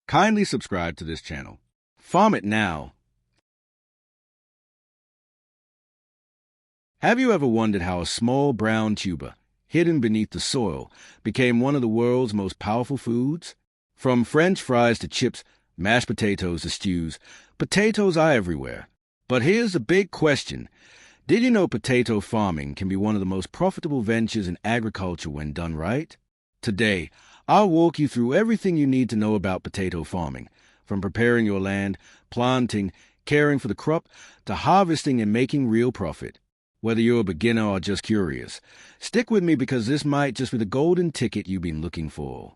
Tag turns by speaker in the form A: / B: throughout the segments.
A: Kindly subscribe to this channel. Farm it now. Have you ever wondered how a small brown tuber, hidden beneath the soil, became one of the world's most powerful foods? From French fries to chips, mashed potatoes to stews, potatoes are everywhere. But here's the big question. Did you know potato farming can be one of the most profitable ventures in agriculture when done right? Today, I'll walk you through everything you need to know about potato farming, from preparing your land, planting, caring for the crop, to harvesting and making real profit. Whether you're a beginner or just curious, stick with me because this might just be the golden ticket you've been looking for.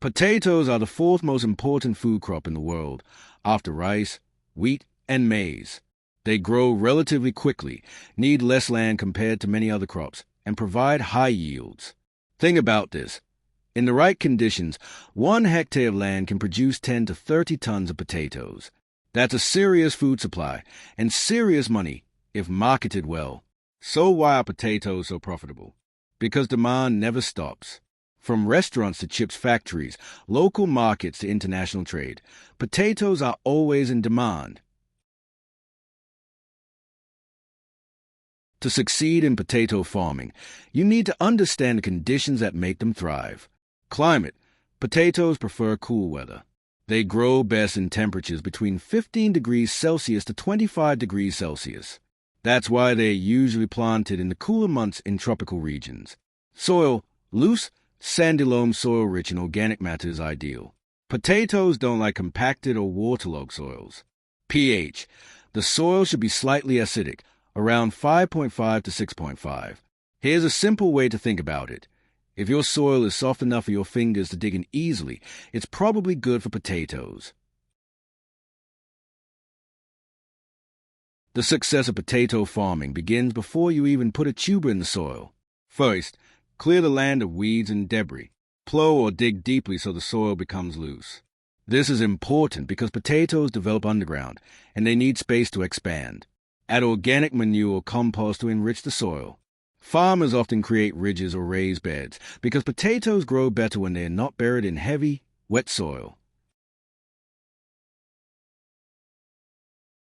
A: Potatoes are the fourth most important food crop in the world, after rice, wheat, and maize. They grow relatively quickly, need less land compared to many other crops, and provide high yields. Think about this. In the right conditions, 1 hectare of land can produce 10 to 30 tons of potatoes. That's a serious food supply and serious money if marketed well. So why are potatoes so profitable? Because demand never stops. From restaurants to chips factories, local markets to international trade, potatoes are always in demand. To succeed in potato farming, you need to understand the conditions that make them thrive. Climate. Potatoes prefer cool weather. They grow best in temperatures between 15 degrees Celsius to 25 degrees Celsius. That's why they're usually planted in the cooler months in tropical regions. Soil. Loose, sandy loam soil rich in organic matter is ideal. Potatoes don't like compacted or waterlogged soils. pH. The soil should be slightly acidic, around 5.5 to 6.5. Here's a simple way to think about it. If your soil is soft enough for your fingers to dig in easily, it's probably good for potatoes. The success of potato farming begins before you even put a tuber in the soil. First, clear the land of weeds and debris. Plow or dig deeply so the soil becomes loose. This is important because potatoes develop underground, and they need space to expand. Add organic manure or compost to enrich the soil. Farmers often create ridges or raised beds because potatoes grow better when they are not buried in heavy, wet soil.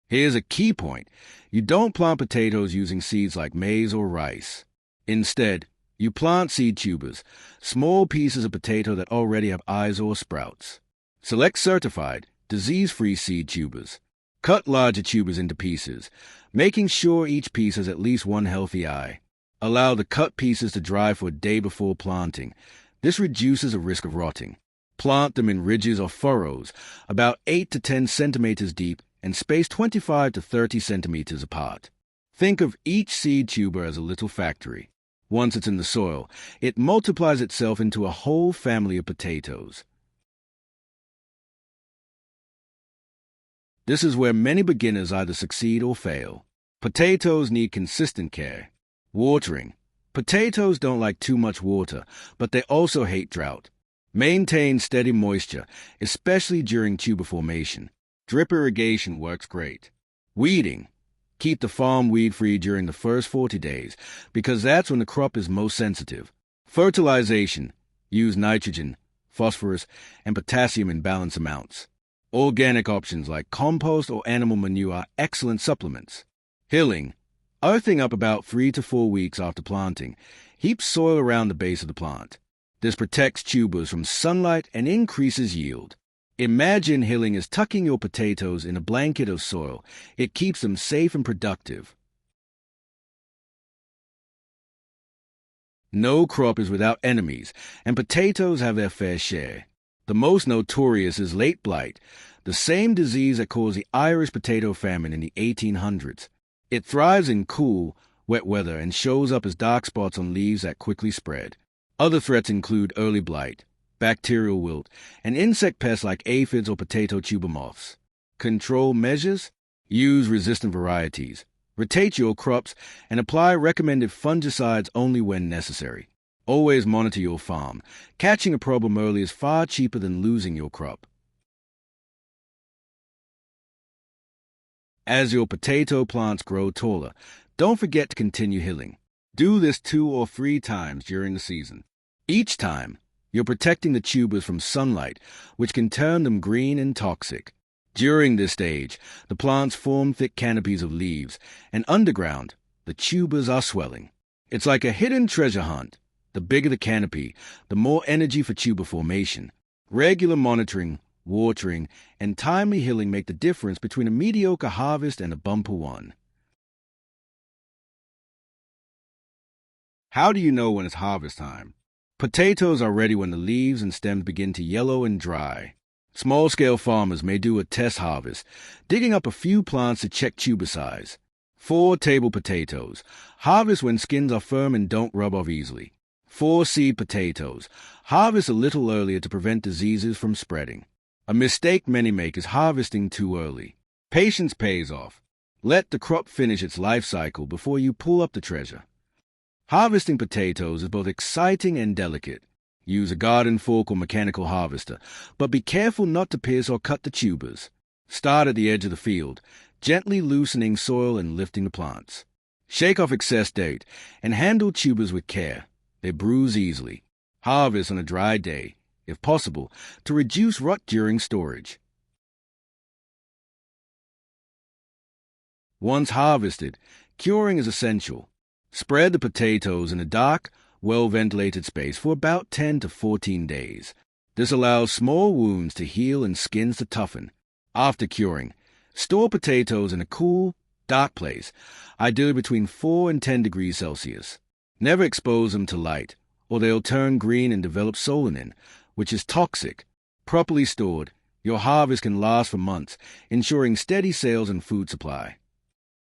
A: Here's a key point. You don't plant potatoes using seeds like maize or rice. Instead, you plant seed tubers, small pieces of potato that already have eyes or sprouts. Select certified, disease-free seed tubers. Cut larger tubers into pieces, making sure each piece has at least one healthy eye. Allow the cut pieces to dry for a day before planting. This reduces the risk of rotting. Plant them in ridges or furrows, about 8 to 10 centimeters deep and spaced 25 to 30 centimeters apart. Think of each seed tuber as a little factory. Once it's in the soil, it multiplies itself into a whole family of potatoes. This is where many beginners either succeed or fail. Potatoes need consistent care. Watering. Potatoes don't like too much water, but they also hate drought. Maintain steady moisture, especially during tuber formation. Drip irrigation works great. Weeding. Keep the farm weed-free during the first 40 days, because that's when the crop is most sensitive. Fertilization. Use nitrogen, phosphorus, and potassium in balanced amounts. Organic options like compost or animal manure are excellent supplements. Hilling. Earthing up about 3 to 4 weeks after planting. Heap soil around the base of the plant. This protects tubers from sunlight and increases yield. Imagine hilling as tucking your potatoes in a blanket of soil. It keeps them safe and productive. No crop is without enemies, and potatoes have their fair share. The most notorious is late blight, the same disease that caused the Irish potato famine in the 1800s. It thrives in cool, wet weather and shows up as dark spots on leaves that quickly spread. Other threats include early blight, bacterial wilt, and insect pests like aphids or potato tuber moths. Control measures? Use resistant varieties. Rotate your crops and apply recommended fungicides only when necessary. Always monitor your farm. Catching a problem early is far cheaper than losing your crop. As your potato plants grow taller, don't forget to continue hilling. Do this 2 or 3 times during the season. Each time, You're protecting the tubers from sunlight, which can turn them green and toxic. During this stage, the plants form thick canopies of leaves, and underground, the tubers are swelling. It's like a hidden treasure hunt. The bigger the canopy, the more energy for tuber formation. Regular monitoring, watering, and timely hilling make the difference between a mediocre harvest and a bumper one. How do you know when it's harvest time? Potatoes are ready when the leaves and stems begin to yellow and dry. Small-scale farmers may do a test harvest, digging up a few plants to check tuber size. 4 table potatoes. Harvest when skins are firm and don't rub off easily. 4 seed potatoes. Harvest a little earlier to prevent diseases from spreading. A mistake many make is harvesting too early. Patience pays off. Let the crop finish its life cycle before you pull up the treasure. Harvesting potatoes is both exciting and delicate. Use a garden fork or mechanical harvester, but be careful not to pierce or cut the tubers. Start at the edge of the field, gently loosening soil and lifting the plants. Shake off excess dirt and handle tubers with care. They bruise easily. Harvest on a dry day, if possible, to reduce rot during storage. Once harvested, curing is essential. Spread the potatoes in a dark, well-ventilated space for about 10 to 14 days. This allows small wounds to heal and skins to toughen. After curing, store potatoes in a cool, dark place, ideally between 4 and 10 degrees Celsius. Never expose them to light, or they'll turn green and develop solanine, which is toxic. Properly stored, your harvest can last for months, ensuring steady sales and food supply.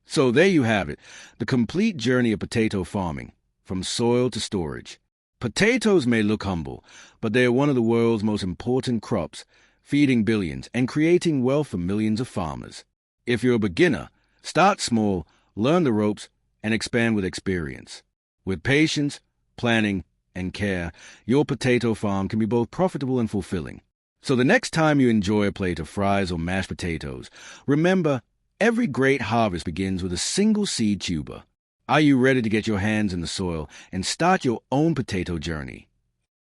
A: So there you have it, the complete journey of potato farming, from soil to storage. Potatoes may look humble, but they are one of the world's most important crops, feeding billions and creating wealth for millions of farmers. If you're a beginner, start small, learn the ropes, and expand with experience. With patience, planning, and care, your potato farm can be both profitable and fulfilling. So the next time you enjoy a plate of fries or mashed potatoes, remember, every great harvest begins with a single seed tuber. Are you ready to get your hands in the soil and start your own potato journey?